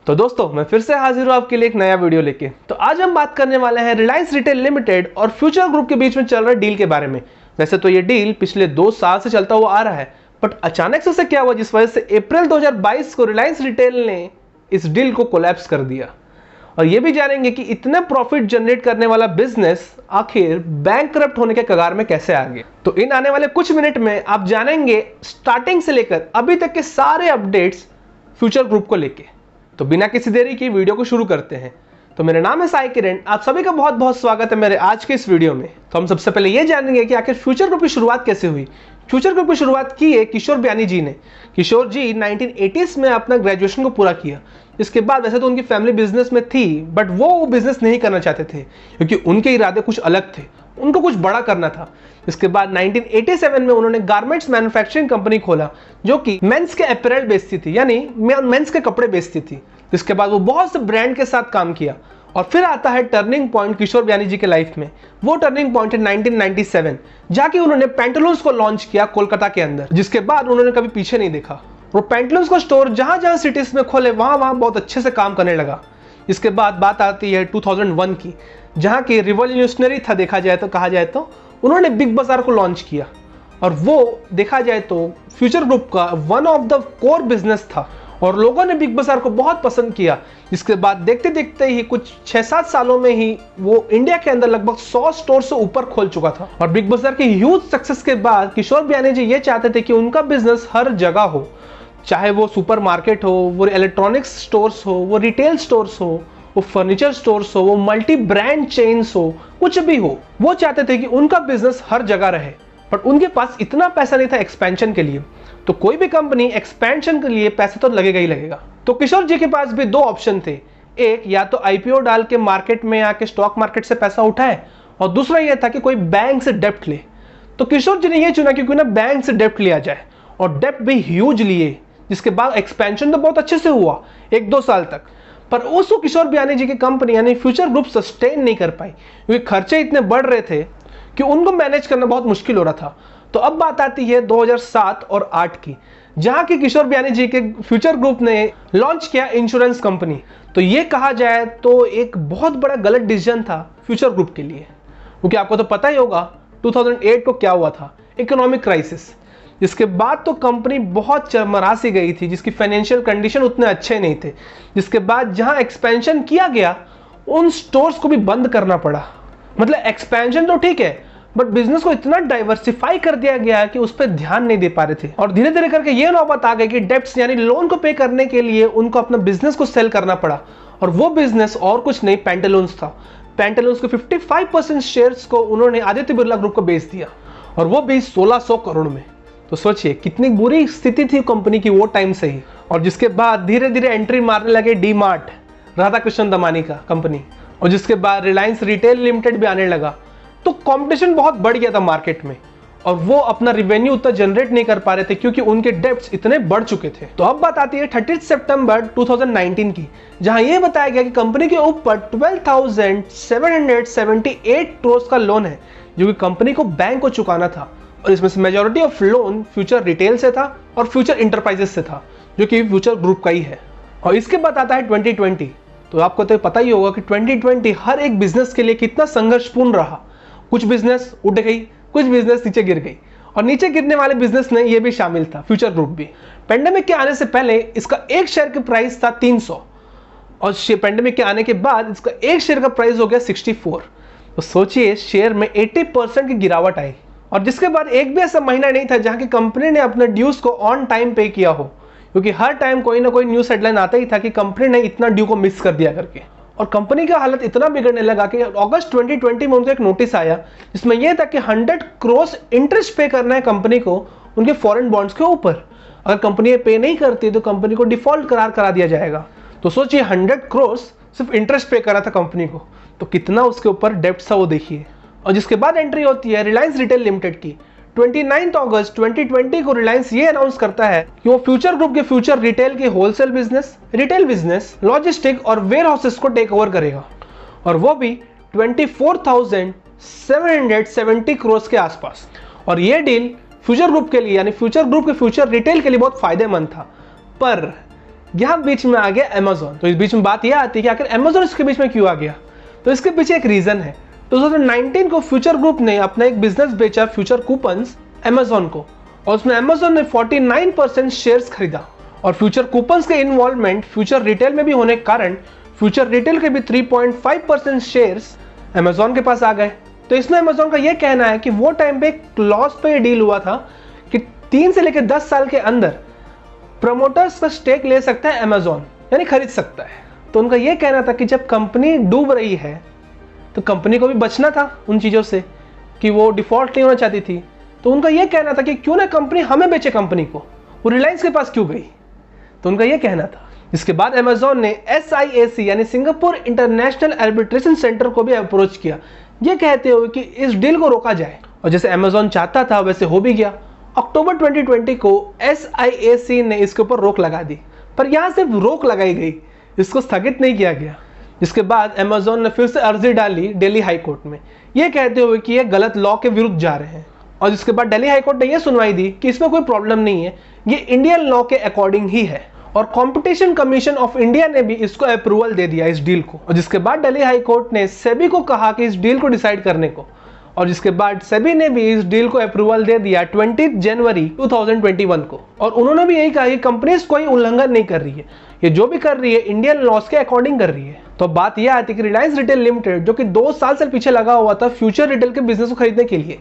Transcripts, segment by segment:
तो दोस्तों मैं फिर से हाजिर हूँ आपके लिए एक नया वीडियो लेके। तो आज हम बात करने वाले हैं रिलायंस रिटेल लिमिटेड और फ्यूचर ग्रुप के बीच में चल रहे डील के बारे में। वैसे तो ये डील पिछले 2 साल से चलता हुआ आ रहा है, बट अचानक से क्या हुआ जिस वजह से अप्रैल 2022 को रिलायंस रिटेल ने इस डील को कोलैप्स कर दिया। और ये भी जानेंगे कि इतने प्रॉफिट जनरेट करने वाला बिजनेस आखिर बैंकरप्ट होने के कगार में कैसे आ गया। तो इन आने वाले कुछ मिनट में आप जानेंगे स्टार्टिंग से लेकर अभी तक के सारे अपडेट्स फ्यूचर ग्रुप को लेके। तो बिना किसी देरी की वीडियो को शुरू करते हैं। तो मेरा नाम है साई किरण, आप सभी का बहुत बहुत स्वागत है मेरे आज के इस वीडियो में। तो हम सबसे पहले ये जानेंगे कि आखिर फ्यूचर ग्रुप की शुरुआत कैसे हुई। फ्यूचर ग्रुप की शुरुआत की है किशोर बयानी जी ने। किशोर जी 1980s में अपना ग्रेजुएशन को पूरा किया। इसके बाद वैसे तो उनकी फैमिली बिजनेस में थी, बट वो बिजनेस नहीं करना चाहते थे क्योंकि उनके इरादे कुछ अलग थे, उनको कुछ बड़ा करना था। इसके बाद 1987 में उन्होंने गारमेंट्स मैन्युफैक्चरिंग कंपनी खोला जो कि मेंस के अपैरल बेचती थी, यानी मेंस के कपड़े बेचती थी। इसके बाद वो बहुत से ब्रांड के साथ काम किया और फिर आता है टर्निंग पॉइंट किशोर बयानी जी के लाइफ में। वो टर्निंग पॉइंट है 1997, जाके उन्होंने पैंटालून्स को लॉन्च किया कोलकाता के अंदर, जिसके बाद उन्होंने कभी पीछे नहीं देखा। वो पैंटालून्स का स्टोर जहां जहां सिटीज में खोले वहां बहुत अच्छे से काम करने लगा। इसके बाद बात आती है 2001 की, जहां की रिवॉल्यूशनरी था देखा जाए तो, कहा जाए तो उन्होंने बिग बाजार को लॉन्च किया और वो देखा जाए तो फ्यूचर ग्रुप का one of the core business था और लोगों ने बिग बाजार को बहुत पसंद किया। इसके बाद देखते देखते ही कुछ 6-7 सालों में ही वो इंडिया के अंदर लगभग 100 स्टोर से ऊपर खोल चुका था। और बिग बाजार की ह्यूज सक्सेस के बाद किशोर बयानी जी ये चाहते थे कि उनका बिजनेस हर जगह हो, चाहे वो सुपर मार्केट हो, वो इलेक्ट्रॉनिक्स स्टोर्स हो, वो रिटेल स्टोर्स हो, वो फर्नीचर स्टोर्स हो, वो मल्टी ब्रांड चेन्स हो, कुछ भी हो, वो चाहते थे कि उनका बिजनेस हर जगह रहे। बट उनके पास इतना पैसा नहीं था एक्सपेंशन के लिए। तो कोई भी कंपनी एक्सपेंशन के लिए पैसा तो लगेगा ही लगेगा। तो किशोर जी के पास भी 2 ऑप्शन थे, एक या तो आईपीओ डाल के मार्केट में आके स्टॉक मार्केट से पैसा उठाए और दूसरा यह था कि कोई बैंक से डेप्ट ले। तो किशोर जी ने यह चुना क्योंकि ना बैंक से डेप्ट लिया जाए और डेप्ट भी ह्यूज लिए, जिसके बाद एक्सपेंशन तो बहुत अच्छे से हुआ 1-2 साल तक। पर उसको किशोर बयानी जी की कंपनी यानी फ्यूचर ग्रुप सस्टेन नहीं कर पाई क्योंकि खर्चे इतने बढ़ रहे थे कि उनको मैनेज करना बहुत मुश्किल हो रहा था। तो अब बात आती है 2007 और 8 की, जहां की किशोर बयानी जी के फ्यूचर ग्रुप ने लॉन्च किया इंश्योरेंस कंपनी। तो ये कहा जाए तो एक बहुत बड़ा गलत डिसीजन था फ्यूचर ग्रुप के लिए, क्योंकि आपको तो पता ही होगा 2008 को क्या हुआ था, इकोनॉमिक क्राइसिस। जिसके बाद तो कंपनी बहुत चरमरा सी गई थी, जिसकी फाइनेंशियल कंडीशन उतने अच्छे नहीं थे। जिसके बाद जहां एक्सपेंशन किया गया उन स्टोर्स को भी बंद करना पड़ा। मतलब एक्सपेंशन तो ठीक है, बट बिजनेस को इतना डाइवर्सिफाई कर दिया गया कि उस पर ध्यान नहीं दे पा रहे थे। और धीरे धीरे करके ये नौबत आ गई कि डेब्ट्स यानी लोन को पे करने के लिए उनको अपना बिजनेस को सेल करना पड़ा। और वो बिजनेस और कुछ नहीं, पैंटालून्स था। पैंटालून्स के 55% शेयर्स को उन्होंने आदित्य बिरला ग्रुप को बेच दिया और वो भी 1600 करोड़ में। तो सोचिए कितनी बुरी स्थिति थी कंपनी की वो टाइम से ही। और जिसके बाद धीरे धीरे एंट्री मारने लगे डी मार्ट, राधा कृष्ण दमानी का कंपनी, और जिसके बाद रिलायंस रिटेल लिमिटेड भी आने लगा। तो कंपटीशन बहुत बढ़ गया था मार्केट में और वो अपना रेवेन्यू उतना जनरेट नहीं कर पा रहे थे क्योंकि उनके डेब्ट्स इतने बढ़ चुके थे। तो अब बात आती है 30 सितंबर 2019 की, जहां ये बताया गया कि कंपनी के ऊपर 12,778 करोड़ का लोन है जो कि कंपनी को बैंक को चुकाना था। और इसमें से majority of loan future retail से था और फ्यूचर इंटरप्राइजेस से था, जो कि फ्यूचर ग्रुप का ही है। और इसके बाद आता है 2020। तो आपको तो पता ही होगा कि 2020 हर एक बिजनेस के लिए कितना संघर्षपूर्ण रहा। कुछ बिजनेस उठ गई, कुछ बिजनेस नीचे गिर गई, और नीचे गिरने वाले बिजनेस में ये भी शामिल था फ्यूचर ग्रुप भी। पेंडेमिक के आने से पहले इसका एक शेयर का प्राइस था 300 और पेंडेमिक के आने के बाद इसका एक शेयर का प्राइस हो गया 64। तो सोचिए शेयर में 80% की गिरावट आई। और जिसके बाद एक भी ऐसा महीना नहीं था जहां की कंपनी ने अपने ड्यूज को ऑन टाइम पे किया हो, क्योंकि हर टाइम कोई ना कोई न्यूज हेडलाइन आता ही था कि कंपनी ने इतना ड्यू को मिस कर दिया करके। और कंपनी का हालत इतना बिगड़ने लगा कि अगस्त 2020 में उनको एक नोटिस आया जिसमें यह था कि 100 करोड़ इंटरेस्ट पे करना है कंपनी को उनके फॉरेन बॉन्ड्स के ऊपर। अगर कंपनी ये पे नहीं करती तो कंपनी को डिफॉल्ट करार करा दिया जाएगा। तो सोचिए 100 करोड़ सिर्फ इंटरेस्ट पे करना था कंपनी को, तो कितना उसके ऊपर डेब्ट था वो देखिए। और जिसके बाद एंट्री होती है रिलायंस रिटेल लिमिटेड की। 29 अगस्त 2020 को रिलायंस ये अनाउंस करता है कि वो फ्यूचर ग्रुप के फ्यूचर रिटेल के wholesale business, retail business, logistic और वेयर हाउसेस को टेक ओवर करेगा, और वो भी 24,770 करोड़ के आसपास। और ये डील फ्यूचर ग्रुप के लिए यानी फ्यूचर ग्रुप के फ्यूचर रिटेल के लिए बहुत फायदेमंद था। पर यहाँ बीच में आ गया अमेजोन। तो इस बीच में बात यह आती है कि आखिर अमेजोन इसके बीच में क्यों आ गया। तो इसके पीछे एक रीजन है। 2019 को फ्यूचर ग्रुप ने अपना एक बिजनेस बेचा, फ्यूचर कूपन्स, अमेजोन को, और उसमें अमेजोन ने 49% शेयर्स खरीदा। और फ्यूचर कूपन्स के इन्वॉल्वमेंट फ्यूचर रिटेल में भी होने के कारण फ्यूचर रिटेल के भी 3.5% शेयर्स अमेजोन के पास आ गए। तो इसमें अमेजोन का यह कहना है कि वो टाइम पे एक लॉस पे डील हुआ था कि 3 से लेकर 10 साल के अंदर प्रमोटर्स का स्टेक ले सकता है अमेजोन, यानी खरीद सकता है। तो उनका यह कहना था कि जब कंपनी डूब रही है तो कंपनी को भी बचना था उन चीज़ों से, कि वो डिफॉल्ट नहीं होना चाहती थी। तो उनका यह कहना था कि क्यों ना कंपनी हमें बेचे, कंपनी को, वो रिलायंस के पास क्यों गई। तो उनका यह कहना था। इसके बाद अमेजोन ने SIAC यानी सिंगापुर इंटरनेशनल आर्बिट्रेशन सेंटर को भी अप्रोच किया, ये कहते हुए कि इस डील को रोका जाए। और जैसे अमेजोन चाहता था वैसे हो भी गया। अक्टूबर 2020 को SIAC ने इसके ऊपर रोक लगा दी, पर यहाँ सिर्फ रोक लगाई गई, इसको स्थगित नहीं किया गया। जिसके बाद अमेजोन ने फिर से अर्जी डाली दिल्ली हाई कोर्ट में, ये कहते हुए कि ये गलत लॉ के विरुद्ध जा रहे हैं। और जिसके बाद दिल्ली हाई कोर्ट ने यह सुनवाई दी कि इसमें कोई प्रॉब्लम नहीं है, ये इंडियन लॉ के अकॉर्डिंग ही है। और कंपटीशन कमीशन ऑफ इंडिया ने भी इसको अप्रूवल दे दिया, इस डील को। और जिसके बाद दिल्ली हाई कोर्ट ने सेबी को कहा कि इस डील को डिसाइड करने को, और जिसके बाद सेबी ने भी इस डील को अप्रूवल दे दिया 20 जनवरी 2021 को। और उन्होंने भी यही कहा कि कंपनीज कोई उल्लंघन नहीं कर रही है, ये जो भी कर रही है इंडियन लॉस के अकॉर्डिंग कर रही है। तो बात यह आती है कि रिलायंस रिटेल लिमिटेड, जो कि 2 साल से पीछे लगा हुआ था फ्यूचर रिटेल के बिजनेस को खरीदने के लिए,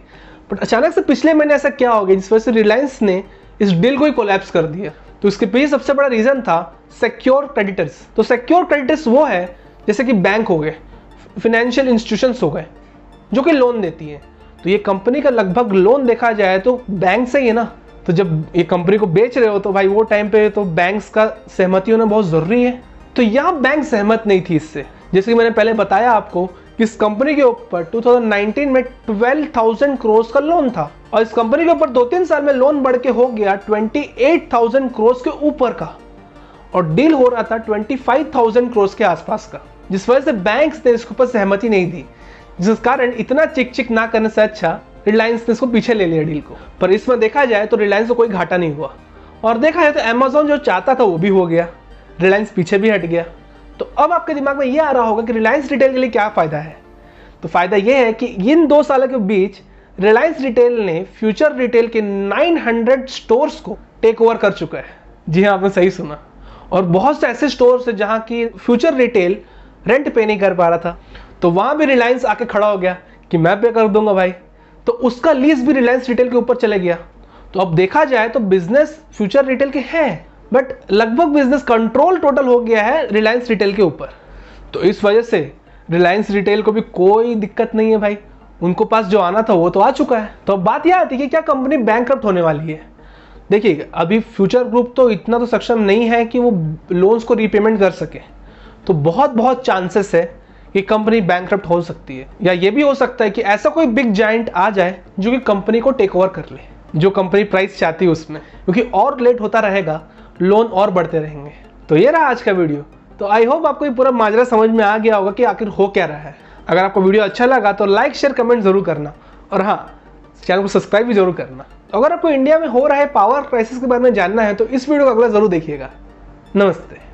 बट अचानक से पिछले महीने ऐसा क्या हो गया जिस वजह से रिलायंस ने इस डील को ही कोलैप्स कर दिया। तो इसके पीछे सबसे बड़ा रीजन था सिक्योर क्रेडिटर्स। तो सिक्योर क्रेडिटर्स वो है जैसे कि बैंक हो गए, फाइनेंशियल इंस्टीट्यूशंस हो गए, जो कि लोन देती है। तो ये कंपनी का लगभग लोन देखा जाए तो बैंक से ही है ना। तो जब ये कंपनी को बेच रहे हो तो भाई वो टाइम पे तो बैंक्स का सहमति होना बहुत जरूरी है। तो यहाँ बैंक सहमत नहीं थी इससे। जैसे कि मैंने पहले बताया आपको कि इस कंपनी के ऊपर 2019 में 12,000 करोड़ का लोन था, और इस कंपनी के ऊपर 2-3 साल में लोन बढ़ के हो गया 28,000 करोड़ के ऊपर का, और डील हो रहा था 25,000 करोड़ के आसपास का, जिस वजह से बैंक्स ने इसके ऊपर सहमति नहीं दी। जिस कारण इतना चिक चिक ना करने से अच्छा रिलायंस ने इसको पीछे ले लिया डील को। पर इसमें देखा जाए तो रिलायंस को कोई घाटा नहीं हुआ, और देखा जाए तो अमेजोन जो चाहता था वो भी हो गया, रिलायंस पीछे भी हट गया। तो अब आपके दिमाग में ये आ रहा होगा कि रिलायंस रिटेल के लिए क्या फायदा है। तो फायदा ये है कि इन 2 सालों के बीच रिलायंस रिटेल ने फ्यूचर रिटेल के 900 स्टोर्स को टेक ओवर कर चुका है। जी हाँ, आपने सही सुना। और बहुत से ऐसे स्टोर्स है जहां की फ्यूचर रिटेल रेंट पे नहीं कर पा रहा था, तो वहां भी रिलायंस आके खड़ा हो गया कि मैं पे कर दूंगा भाई। तो उसका लीज भी रिलायंस रिटेल के ऊपर चले गया। तो अब देखा जाए तो बिजनेस फ्यूचर रिटेल के हैं, बट लगभग बिजनेस कंट्रोल टोटल हो गया है रिलायंस रिटेल के ऊपर। तो इस वजह से रिलायंस रिटेल को भी कोई दिक्कत नहीं है भाई, उनको पास जो आना था वो तो आ चुका है। तो अब बात यह आती है कि क्या कंपनी बैंकक्रप्ट होने वाली है। देखिए, अभी फ्यूचर ग्रुप तो इतना तो सक्षम नहीं है कि वो लोन्स को रीपेमेंट कर सके। तो बहुत चांसेस है कि कंपनी बैंकक्रप्ट हो सकती है, या ये भी हो सकता है कि ऐसा कोई बिग जायंट आ जाए जो कि कंपनी को टेक ओवर कर ले, जो कंपनी प्राइस चाहती है उसमें, क्योंकि और लेट होता रहेगा लोन और बढ़ते रहेंगे। तो ये रहा आज का वीडियो। तो आई होप आपको ये पूरा माजरा समझ में आ गया होगा कि आखिर हो क्या रहा है। अगर आपको वीडियो अच्छा लगा तो लाइक शेयर कमेंट जरूर करना, और हाँ, चैनल को सब्सक्राइब भी जरूर करना। अगर आपको इंडिया में हो रहा है पावर क्राइसिस के बारे में जानना है तो इस वीडियो को अगला जरूर देखिएगा। नमस्ते।